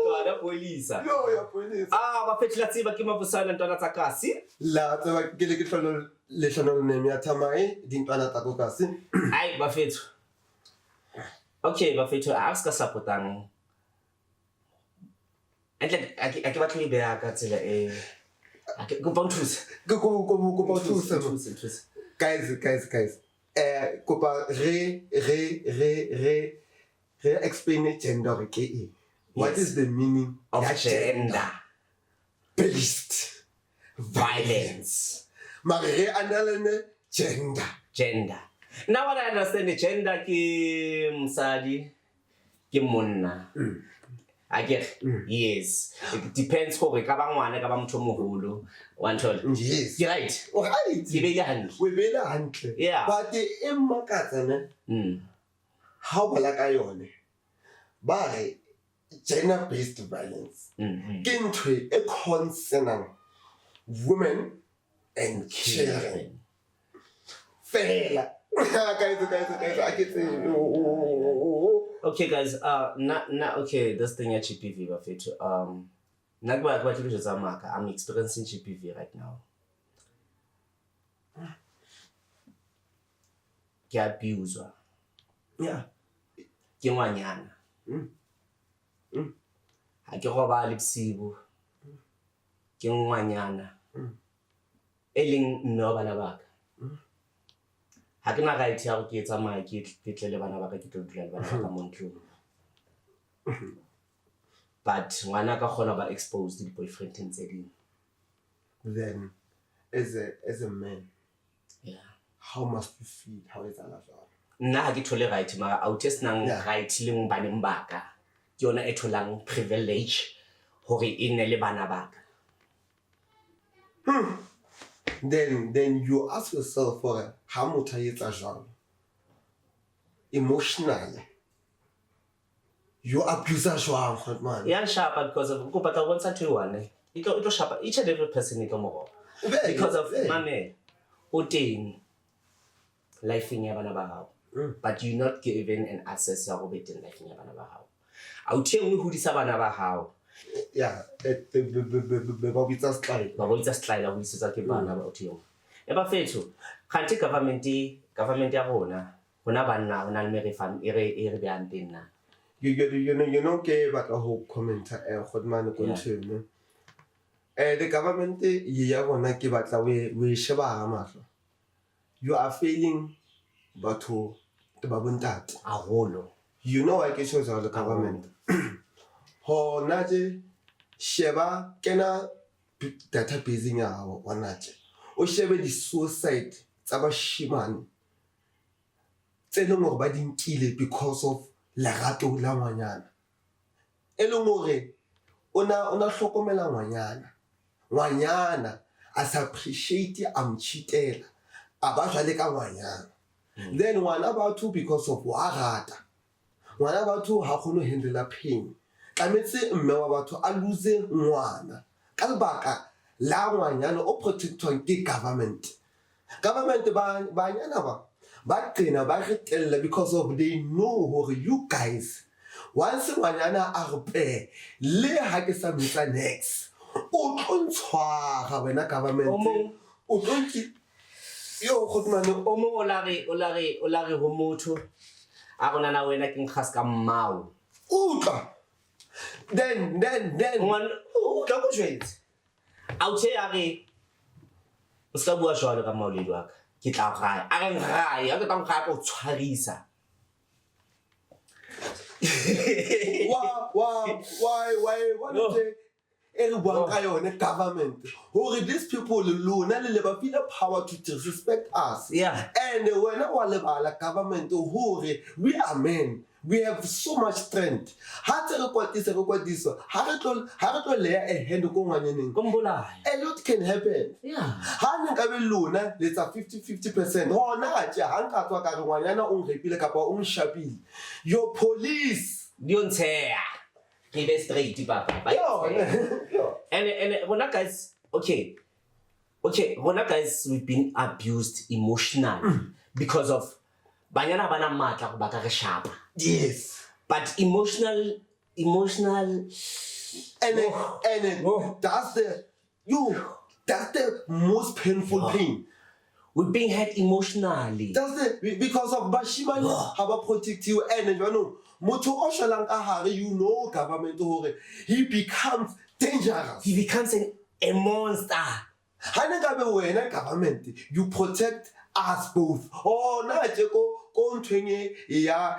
Ntwana polisa. Yo ya polisa. Ba fetla tseba ke mabusana ntwana tsa kasi. La tseba ke le ke tlhono le tlhono name ya Thamai dintwana tsa go kasi. Ai ba fethu. Okay ba fethu a ska supportang. Entle a ke batla be ya ka tsela go bounce. Go bounce. Guys. Kopa re explain gender ke. What is the meaning of gender based violence? Mare analyze gender. Now what I understand the gender ki msadi ki monna. I get yes. It depends gore ka ba ngwana ka ba motho moholo. One child. Yes. You're right. Alright. Ke be hantle. We be la hantle. Yeah. But e makatsa ne. How bala ka yone. Ba gender based violence. Ke ntwe e concernang women and children. Fela. Guys, I get Okay, guys. Okay. This thing at GPV, but fit. I'm experiencing GPV right now. Ke abuse. Yeah. Ke ngwanyana. Ha ke roba lipsibu. Ke ngwanyana. Eleng no bana baka. Ha ke na right ya go ke tsamaya ke tlele bana baka ke tlo dula le bana ka montlo. But ngwana ka khona ba exposed the boyfriend tse ding. Then as a man, yeah, how must you feel? How is that? Nna ha ke thole right mara out test nang right le ngbane mbaka. Ke yona e tholang privilege hore e ne le bana baka. Then you ask yourself for how much are you emotionally. You abuse jwang man. Yeah, sharp because of go pata one to one. It sharp each and every person in tomorrow. Because of mame oting life in bana ba hao. But you not given an access ya go beting life in bana ba hao. A o tsheng ho disa bana ba hao. Yeah, ba bitsa slide. Ba bitsa slide go isetsa ke bana ba o tsheng. E ba fetho khanti government ya rona bona banna hona le mere fan e re beang teng na. You know ke batla ho commenta godmane continue. The government ya bona ke batla we sheba mahlo. You are failing batho ba bontate a holo. You know I ke shows the government. Ho naje sheba kena database ya hao wanaje. O shebe di suicide tsa ba shimane. Tseno mo ba dinkile because of lerato la ngwanyana. E le more ona hlokomela ngwanyana as appreciate am cheatela aba jwale ka ngwanyana. Then ngwana batho because of wa rata ngwana batho ha kgone handle pain tlametse mme wa batho a lose ngwana ka lebaka la ngwanyana o protectwang ke government ba nyana ba qena ba retella because of they know hore you guys once ngwanyana a repair le ha ke sa metsa next o tlontshwara wena government o tlonki yo godmane o mo o lare ho motho a gona na wena ke nkhas ka mmao utla then one o tla go jwetse a o tshea re o ska bua jwalo ka maoledi wa ka ke tla ga a re ngai a ke tla ga go tshwarisa why everyone ka yone government hore these people lona le ba feel power to disrespect us. Yeah. And when wa lebala government hore we are men, we have so much strength. Ha tse re kwatisa ha re tlo lay a hand go ngwanyaneng kombolaya. A lot can happen. Yeah. Ha nka be lona letsa 50% hona tja ha nka tswa ka re ngwanyana o ngrepile kapa o nshapile your police diontsea give it straight papa. And when guys okay when guys we've been abused emotionally because of banyana bana matla go baka re shapa. Yes. But emotional emotional. And that's the most painful thing. We're being hurt emotionally. That's because of bashimane have a protect you and you know motho o shalang ka hare you know government hore he becomes dangerous. He becomes a monster. Hana ka be wena government you protect us both. Oh na teko ko ntwenge ya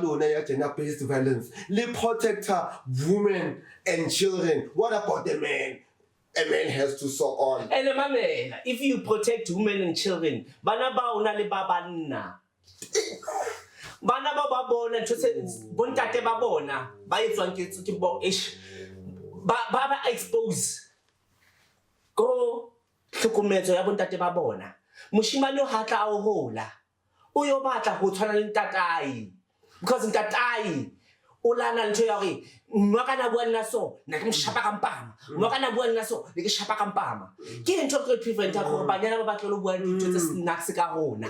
lona ya gender based violence. Le protect women and children. What about the men? A man has to so on. And mamela, if you protect women and children, bana ba una le ba banna. Bana ba bona ntho se bontate ba bona ba etswang ke bo ish. Ba expose. Go hlokometso ya bontate ba bona. Moshimane ha tla o hola. O yo batla go tshwana le ntatai. Because ntatai ulana ntho ya hore mwakana bua nna so na ke mshapa ka mpama mwakana bua nna so le ke shapa ka mpama ke ntho ke prevent ya gore banyana ba batlo lo bua ntho tse snacks ka rona.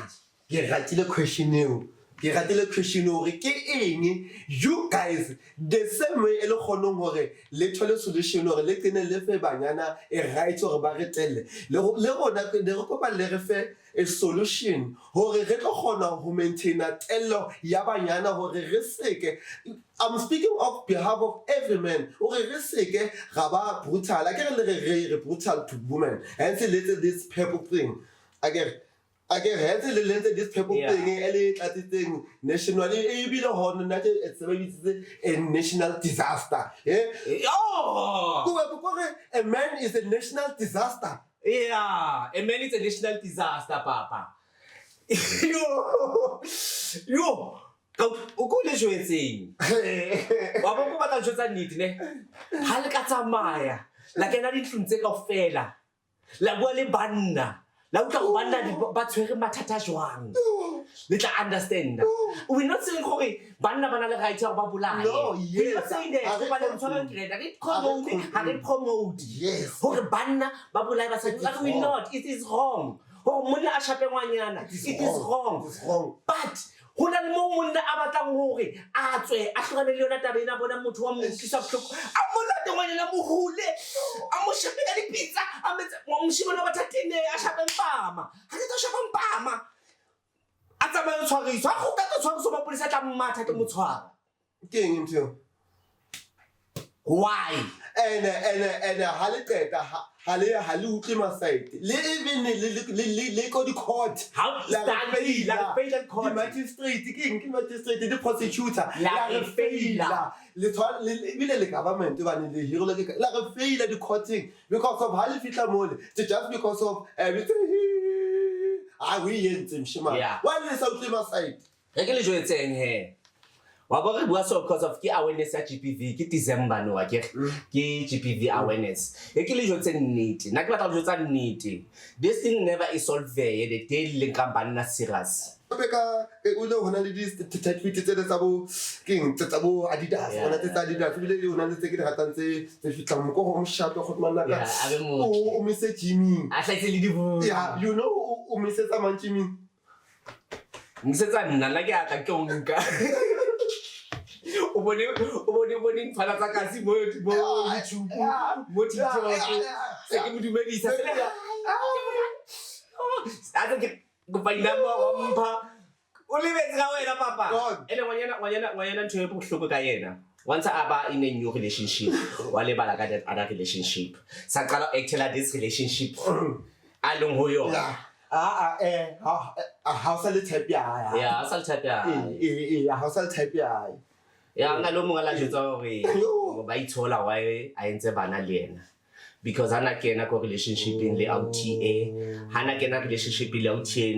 Ke ratile question eo hore ke eng you guys the same way ele khonong hore le thole solution hore le tsene le fe banyana e right hore ba retelle le rona re kopa le re fe a solution hore re tlo khona ho maintain tello ya banyana hore re seke. I'm speaking on behalf of every man. Hore re seke ga ba brutal like re brutal to women and say this purple thing again has this purple thing national it's a national disaster. A man is a national disaster. Yeah, a man is a national disaster, Papa. Yo, o le jwetseng. Wa ba go batla jwetsa nnete ne. Ha le ka tsamaya, la kena dintlong tse kaofela. La bua le banna. La utla go banna ba tshwere mathata jwang. Le tla understand. We're not saying gore banna bana le right ya go ba bolaye. No, We're not yes. saying that. Go ba le tshwara grade. I didn't promote. Yes. Gore banna ba bolaye ba sa. We're not. It is wrong. Gore monna a shape ngwanyana. It is wrong. It is wrong. But hona le mo monna a batlang hore a tswe a hlogane le yona taba ena bona motho wa mo kisa bohloko a molate ngwanyana mo hule a mo shape ka dipitsa a metse mo moshimane wa thatene a shape mpama ha ke tla shape mpama a tsamaye tshwariso a go ka tshwariso ba polisi tla mmatha ke mo tshwara ke eng ntho why and hale qeta hale utlima side le even le go di court how la fail court the magistrate ke magistrate the prosecutor la fail le tshwana le government ba ne le hiro la re fail the courting because of hale fitla mole just because of everything we yentse mshima why le sa utlima side ke le jwetseng he wa bo re bua so because of ke awareness ya GBV ke December no wa ke GBV awareness ke le jotse nnete na ke batla go jotsa nnete this thing never is solved there the day le company na serious beka o le hona le di certificate tse tsa bo keng tsa bo Adidas hona tse tsa Adidas bile le hona tse ke di ratang tse fitlang go go mshato go mana ka o mise Jimmy a hlaitse le dibu yeah you know o mise tsa man Jimmy msetsa nna la ke atla ke onka o bone fala tsa kasi mo YouTube mo TikTok se ke modumedisa se a ke go find number wa mpha o lebetse ka wena papa ene ngwanyana ntho e bohloko ka yena once aba in a new relationship wa lebala ka that other relationship sa qala actually this relationship a leng ho yona hausa le type ya hausa le type ya hausa le type ya nga lo mongala jotsa hore ba ithola wa a entse bana le yena because hana kena ko relationship in le OTA hana kena relationship le OTA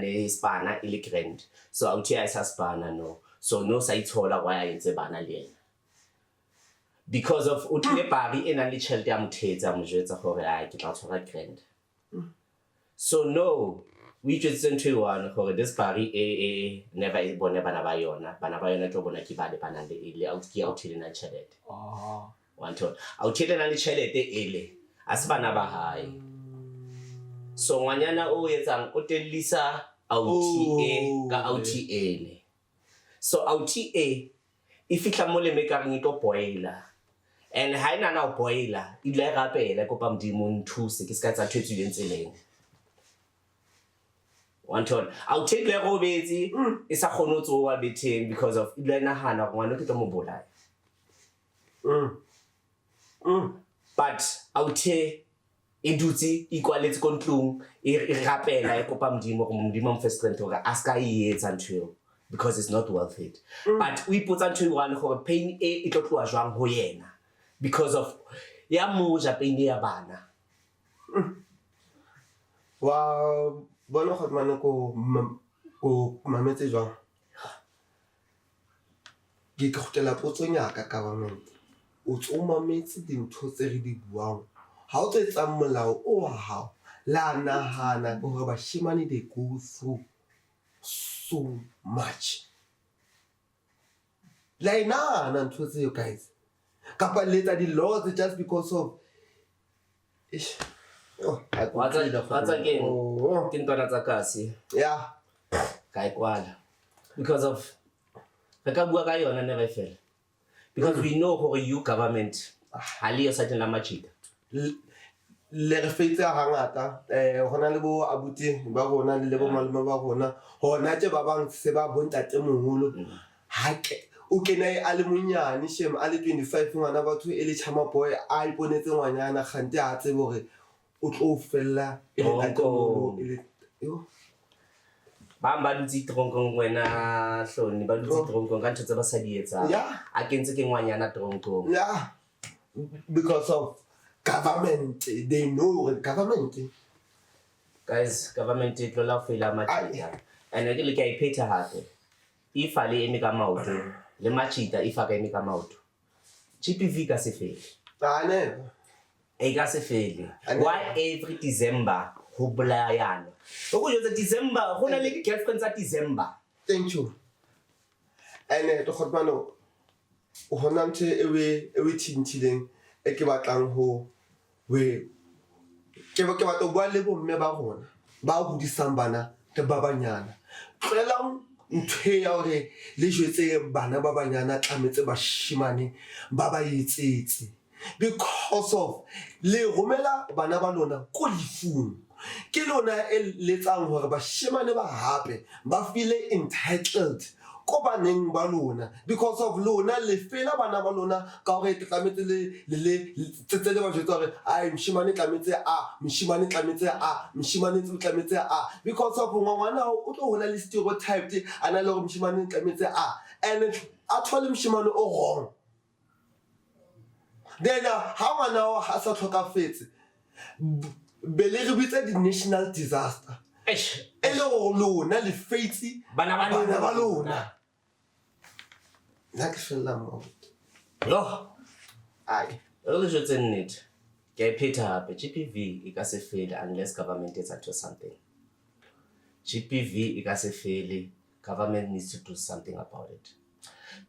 ne spana ile grand so OTA is spana no so no sa ithola wa a entse bana le yena because of utlile pari ena le tšhelete ya mothetsa mo jwetsa gore a ke tla tshwara grand so no we just sent to one for this party never bone bana ba yona tlo bona ke ba le bana le out ile na chelete one to out ile na le chelete ile as bana ba hae so ngwanyana o etsang o tellisa OTA ka OTA le so OTA e fihla mo le mekareng e tlo boiler and ha ina na boiler e ile rapela kopa modimo nthuse ke ska tsa thwetsile ntseleng Anton, I'll take le go betsi e sa kgone tso wa betheng because of ile nahana go ngwana ke tlo mo bolaya but I'll take e dutse e kwaletse kontlong e rapela e kopa modimo go modimo mo first strength gore a ska e etsa ntho because it's not worth it but we put ntho one gore pain e tlo tloa jwang ho yena because of ya moja pain ya bana wa bona go mane ko mametse jwang ke khotela potso nyaka government o tsoma metsi dintho tse re di buang ha o tsetsa molao o wa hao la nahana gore bashimane they go through so much like na ntho tse you guys kapa letsa di laws just because of what's again ke ntwana tsa kasi yeah ka ikwala because of re ka bua ka yona never fail because we know gore you government hali yo satin la machita le re feitse hangata hona le bo abuti ba rona le bo malema ba rona hona tse ba bang se ba bontate moholo ha ke o kene a le monyane shem a le 25 ngwana batho e le chama boy a iponetse ngwanyana khante a tsebe gore o tlo fella e le tatolo e le yo ba dutse tronkong wena hloni ba dutse tronkong ka ntse ba sa di etsa a kentse ke ngwanyana tronkong yeah because of government they know government guys government it lo la fela machita and ke le ke iphetha hape ifale emi ka maoto le machita ifaka emi ka maoto GPV ka se fele never e ka se fele why every December ho bolayana go jotsa December go na le girlfriend tsa December thank you ene to khotmano o hona ntse ewe thintileng e ke batlang ho we ke batla bua le bomme ba rona ba budisang bana te ba banyana tlelang ntwe ya hore le jwetse bana ba banyana tlametse bashimane ba ba itsetse because of le romela bana ba lona ko lefung ke lona e letsang hore bashimane ba hape ba feel entitled ko baneng ba lona because of lona le fela bana ba lona ka hore tlametse le tsetsele ba jwetsa hore ai mshimane tlametse mshimane tlametse mshimane tlametse because of ngwana o tlo hola le stereotype ana le hore mshimane tlametse and a thole mshimane o wrong then ha ngwana ha sa tlhokafetse bele re bitsa di national disaster ele go lona le faitsi bana ba lona like fela mo lo ai lo jotse nnete ke iphetha hape GPV e ka se fele unless government is up to something GPV e ka se fele government needs to do something about it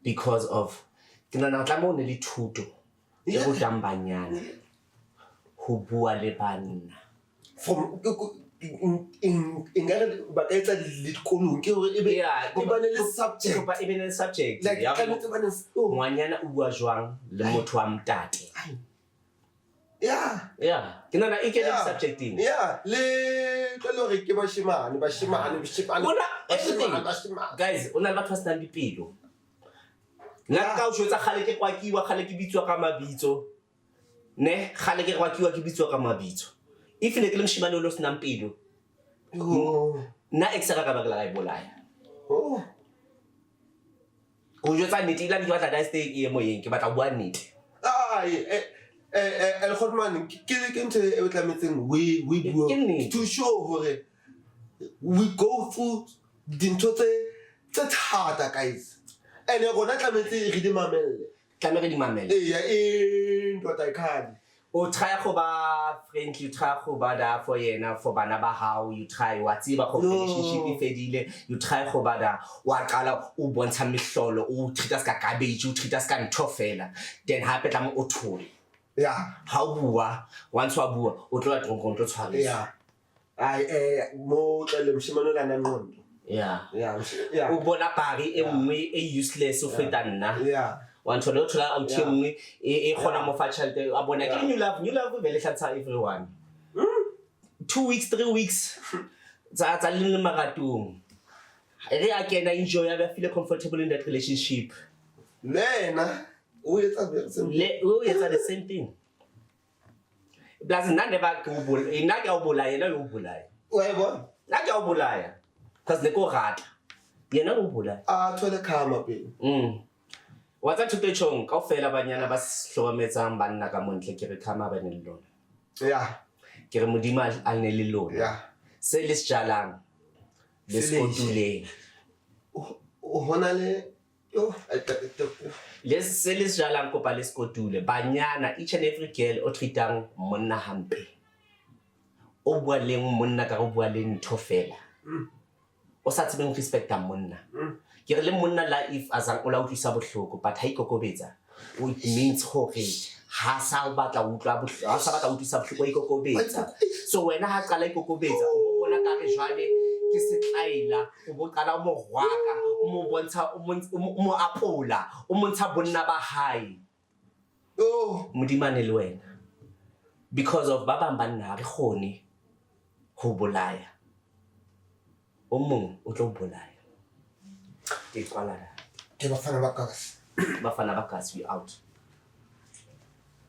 because of kinana tla mo ne le thuto e go dambanyana ho bua le banna from in ba ka etsa dikolong ke hore ebe ba le subject ba ebe le subject like ya ka ntse ba ne ngwanyana o bua jwang le motho wa mtate yeah kinana e ke le subject in le tlo re ke bashimane guys ona le batho ba sena dipelo nna ka o jwetsa khale ke kwakiwa khale ke bitswa ka mabitso ne khale ke kwakiwa ke bitswa ka mabitso if ne ke le mshimane lo sena mpilo na extra ka bagla ga ibolaya o jwetsa nnete ila di batla da stay e mo yeng ke batla bua nnete el khotman ke ntse e tlametseng we bua to show hore we go through dintho tse thata guys and gona tlametse re di mamelle ntota ikhadi o try go ba friendly, try go ba da for yena for bana ba hao, you try wa tsiba go relationship e fedile, you try go ba da wa qala o bontsha mehlolo o treat us ka garbage, o treat us ka ntho fela, then hape tla mo o thole ha o bua once wa bua o tlo ya tronkong tlo tshwarisa mo tlele mshimane la nna ngondo Yeah. Yeah. O bona pari e nngwe e useless o feta nna. Yeah. Wa nthola o thola out e nngwe e gona mo fa tšhelete a bona ke new love vele hlatsa everyone. 2 weeks 3 weeks tsa le maratong. Re a kena enjoy a feel comfortable in that relationship. Lena o etsa the same thing. Plus nna never ke o bola ina ke o bola yena o bolaya. Wa bona nna ke o bolaya because ne ko rata yena o bolaya a thole khama pele wa tsa thuto tshong ka ofela banyana ba hlokometsang banna ka montle ke re khama ba ne le lona yeah ke re modima a ne le lona yeah se le sjalang le skotuleng o hona le yo se le sjalang kopa le skotule banyana each and every girl o treatang monna hampe o bua leng monna ka go bua le ntho fela o sa tsebeng respecta monna ke re le monna la if azang o la utlwisa bohloko but ha ikokobetsa it means hore ha sa batla utlwa bohloko ha sa batla utlwisa bohloko ikokobetsa so wena ha qala ikokobetsa o bona ka re jwale ke setlaila o bo qala mo rwaka o mo bontsha o mo apola o montsha bonna ba hae modimane le wena because of ba bang banna re khone ho bolaya o mong o tlo bolaya ke kwala ke bafana ba kasi we out